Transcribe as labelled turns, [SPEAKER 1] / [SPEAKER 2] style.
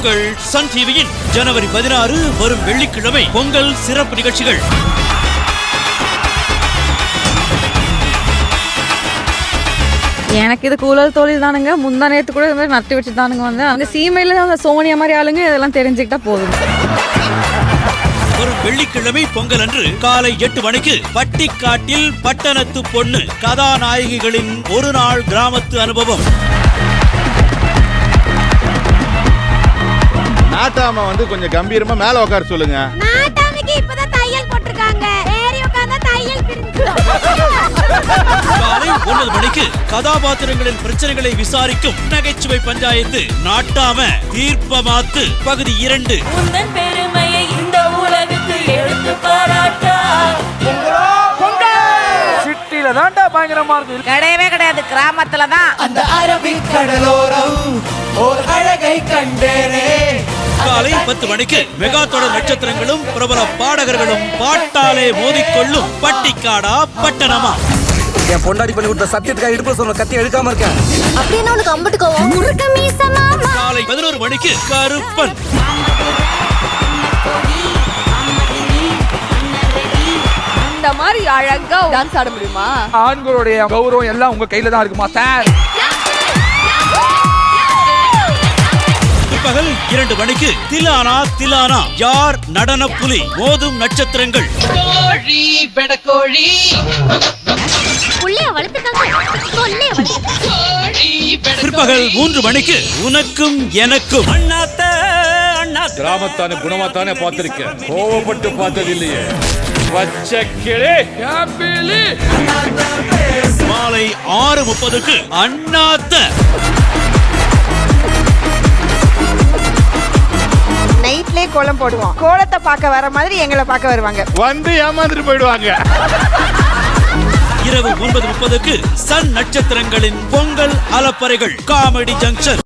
[SPEAKER 1] உங்கள் சன் டிவியின் ஜனவரி 16 வரும் வெள்ளிக்கிழமை பொங்கல் சிறப்பு நிகழ்ச்சிகள்.
[SPEAKER 2] எனக்கு இது கூலர் தொழில் தானுங்க. முந்தா நேத்து கூட இது மாதிரி நட்டு வச்சு தானுங்க வந்தேன். அந்த சீமையில அந்த சோனியா மாதிரி ஆளுங்க இதெல்லாம் தெரிஞ்சுக்கிட்டா போதும்.
[SPEAKER 1] வரும் வெள்ளிக்கிழமை பொங்கல் அன்று காலை 8 மணிக்கு பட்டிக்காட்டில் பட்டணத்து பொண்ணு கதாநாயகிகளின் ஒரு நாள் கிராமத்து அனுபவம்.
[SPEAKER 3] நாட்டாம கொஞ்சம் கம்பீரமா மேல உட்கார சொல்லுங்க.
[SPEAKER 4] நாட்டாமைக்கு இப்பதான் தையல் போட்டிருக்காங்க. ஏறி உட்கார்ந்தா தையல்
[SPEAKER 1] காலை 9 மணிக்கு கதாபாத்திரங்களின் பிரச்சனைகளை விசாரிக்கும் நகைச்சுவை பஞ்சாயத்து நாட்டாம தீர்ப்பமாத்து பகுதி 2.
[SPEAKER 5] உந்தன் பெருமையை இந்த உலகுக்கு எடுத்து பாராட்டா.
[SPEAKER 6] சிட்டில தான்டா பயங்கரமா இருக்கு.
[SPEAKER 7] கிடையவே கிடையாது, கிராமத்துல தான்.
[SPEAKER 6] அந்த அரபிக் கடலோரம் ஒரு அழகை கண்டேனே.
[SPEAKER 1] காலை 10 மணிக்கு மெகா தொடர் நட்சத்திரங்களும் பிரபல பாடகர்களும் பாட்டாலே மோதிக்கொள்ளும் பட்டிக்காடா பட்டணமா.
[SPEAKER 8] என் பொண்டாடி பண்ணி கொடுத்த சத்தியத்துக்காக இடுப்புல சொன்ன கத்தி எடுக்காம இருக்கேன்.
[SPEAKER 4] அப்படியே உனக்கு அம்பட்டுக்கோவும்.
[SPEAKER 1] காலை 11 மணிக்கு கருப்பன்.
[SPEAKER 2] இந்த மாதிரி அழகா டான்ஸ் ஆட முடியுமா?
[SPEAKER 6] ஆண்களுடைய கௌரவம் எல்லாம் உங்க கையில தான் இருக்குமா சார்?
[SPEAKER 1] பகல் 2 மணிக்கு திலானா திலானா யார் நடன புலி மோதும் நட்சத்திரங்கள். பிற்பகல் 3 மணிக்கு உனக்கும் எனக்கும்.
[SPEAKER 9] கிராமத்தானே குணமாத்தானே பார்த்திருக்கேன், கோவப்பட்டு பார்த்தது இல்லையே.
[SPEAKER 1] மாலை 6:30க்கு அண்ணாத்த.
[SPEAKER 7] நைட்லயே கோலம் போடுவோம். கோலத்தை பார்க்க வர மாதிரி எங்களை பார்க்க வருவாங்க.
[SPEAKER 3] ஏமாந்துட்டு போயிடுவாங்க.
[SPEAKER 1] இரவு 9:30க்கு சன் நட்சத்திரங்களின் பொங்கல் அலப்பறைகள் காமெடி ஜங்ஷன்.